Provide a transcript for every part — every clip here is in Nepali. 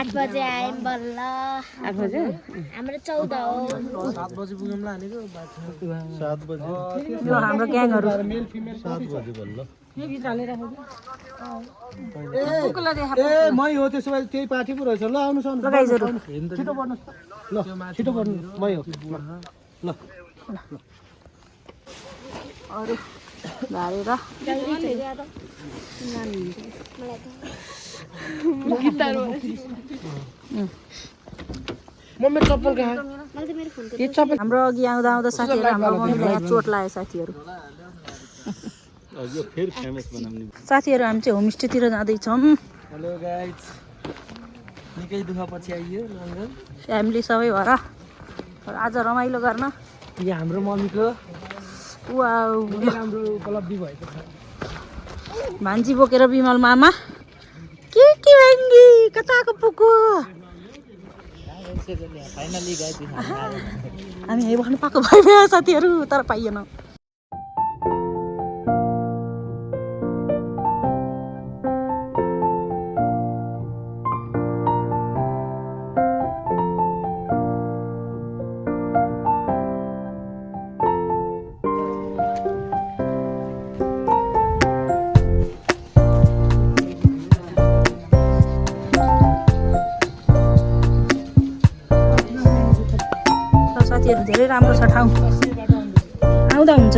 8 बजे आयौँ बल्ल 8 बजे हाम्रो 14 हो 7 बजे पुग्यौँला भनेको 7 बजे यो हाम्रो ग्याङहरु मेल फिमेल 7 बजे बल्ल यो भित्र हालेर राख्नु ए मै हो त्यसो भए त्यही पार्टी पो रहेछ ल आउनुस् आउनुस् गाइजहरु छिटो बढ्नुस् ल छिटो बढ्नु मै हो ल अरु धारेर मम्मी चप्पल कहाँ यो चप्पल हाम्रो अघि आउँदा आउँदा साथीहरु हाम्रो मम्मीलाई यहाँ चोट लाग्यो साथीहरु यो फेरि फेमस बनाउने साथीहरु हामी चाहिँ होमस्टेतिर जाँदै छौं हेलो गाइज निकै दुःख पछि आइयो लन्डन फ्यामिली सबै भएर आज रमाइलो गर्न यो हाम्रो मम्मीको वाउ राम्रो उपलब्धि भएको छ भान्जी बोकेर बिमल मामा के भाङ्गी कताको पुको फाइनली गाइज हामी यही बस्नु पाएको भइगयो साथीहरु तर पाइएन साथीहरु धेरै राम्रो छ ठाउँ आउँदा हुन्छ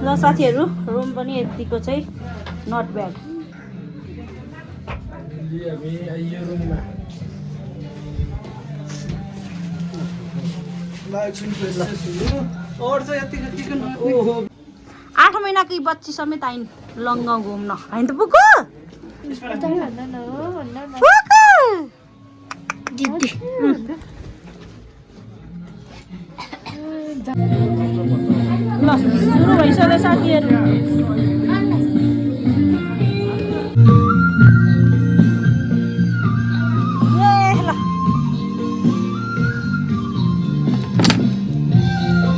ल साथीहरु रुम पनि यतिको चाहिँ नट ब्याड हामी आइयो रुममा ल एकछिन और चाहिँ यतिको ओहो 8 महिनाकै बच्ची समेत आइन् लङ्गाउ घुम्न हैन त पुको दिदी ल सुरु भइसक्यो साथीहरु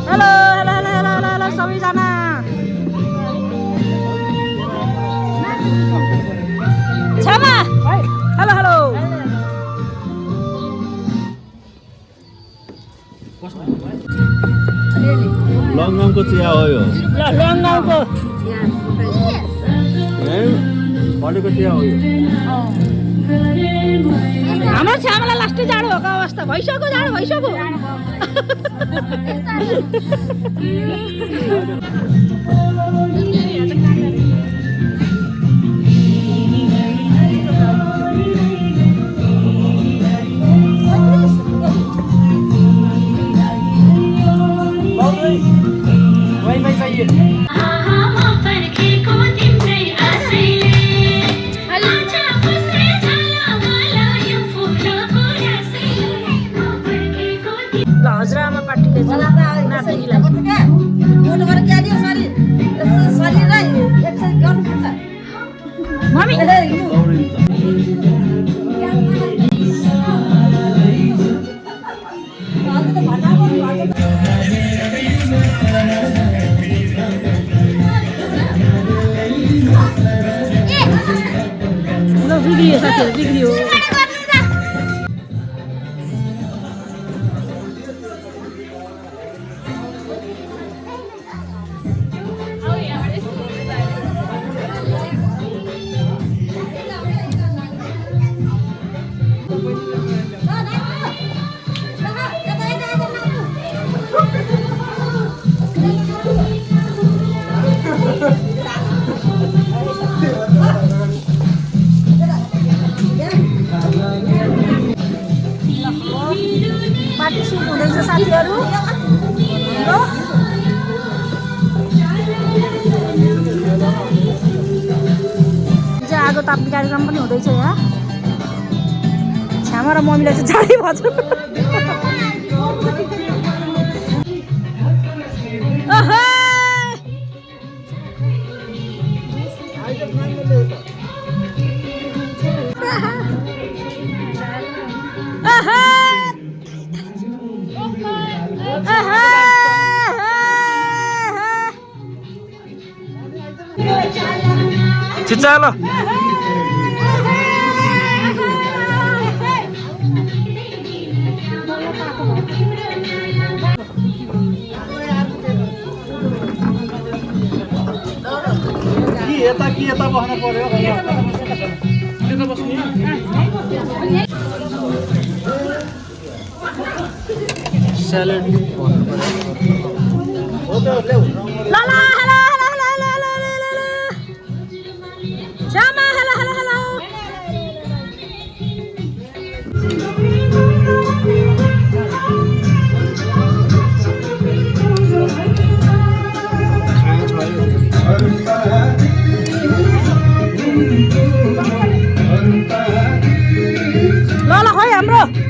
हेलो सबैजना छमा हेलो लङगाउँको चिया हो यो ल लङ्गाउको फलेको चिया हो यो हाम्रो छ्यामालाई लास्टै जाडो भएको अवस्था भइसक्यो जाडो भइसक्यो वाइफाई चाहिए हजुरआमा पार्टीले नातिनीलाई मम्मी बिग्रियो साथीहरु बिग्रियो आगो ताप्ने कार्यक्रम पनि हुँदैछ यहाँ। आमा र मम्मीलाई चाहिँ चाँडै भन्छ चिचालो यता बस्न पर्यो स्यालेड ल खै हाम्रो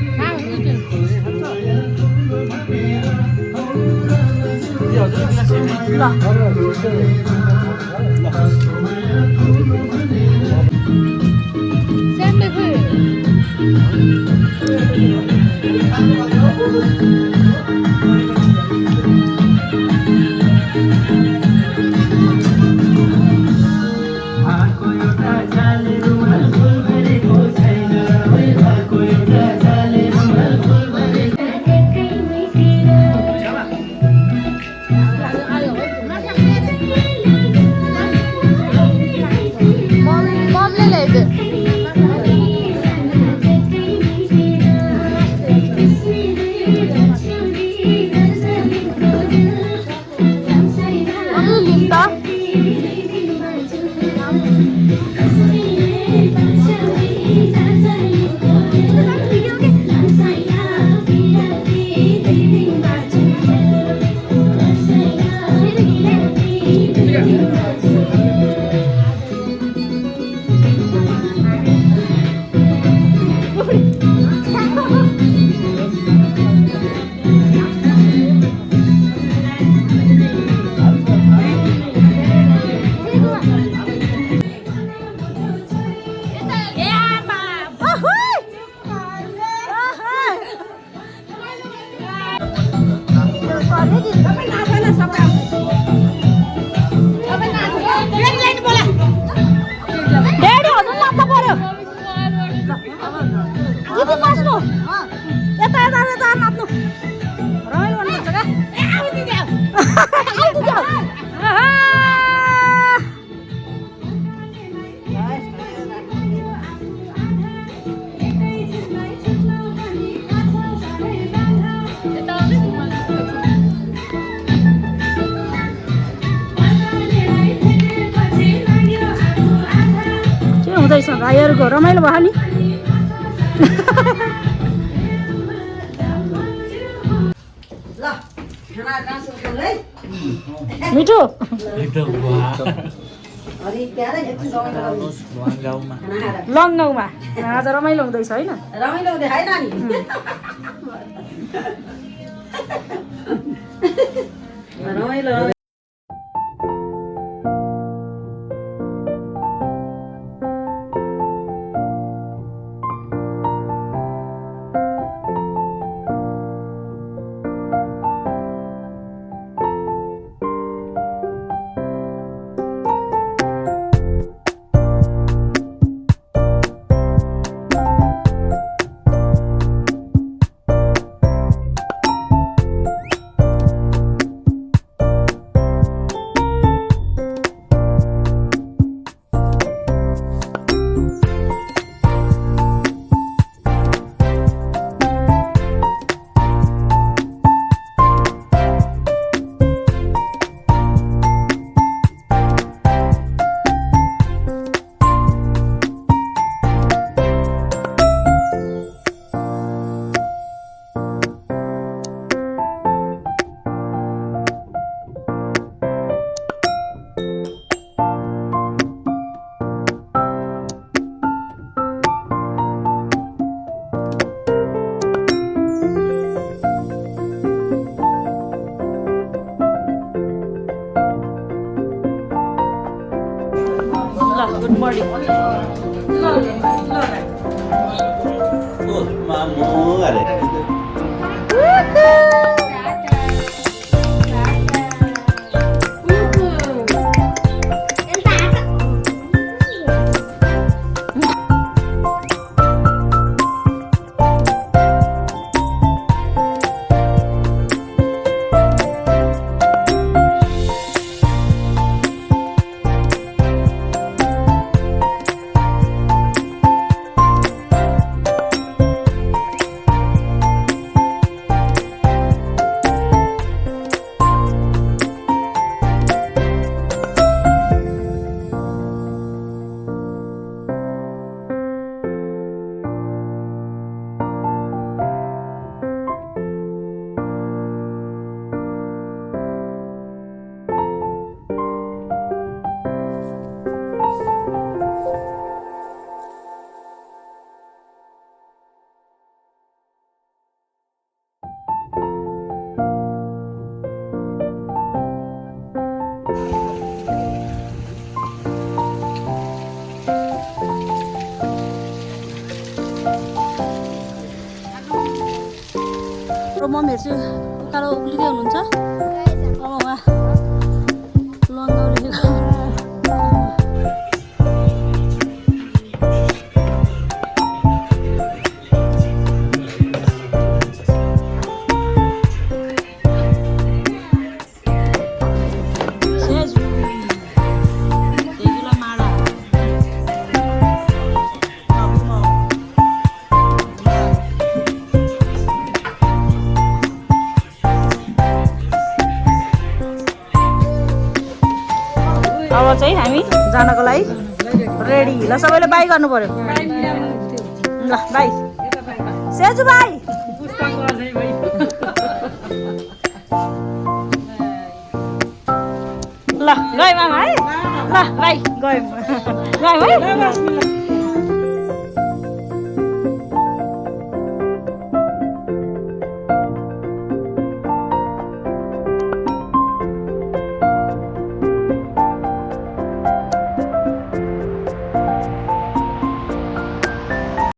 हुँदैछ भाइहरूको रमाइलो भयो नि मिठो लङ गाउँमा आज रमाइलो हुँदैछ होइन रमाइलो हुँदै है नानी रमाइलो गुड मर्निङ मामु अरे मम्मीहरू चाहिँ उकालो उक्लिँदै हुनुहुन्छ अब उहाँ लङ्गाउलेको अब चाहिँ हामी जानको लागि रेडी ल सबैले बाई गर्नु पर्यो ल बाई सेजु बाई ल गयौँ आमा है ल बाई गयौँ है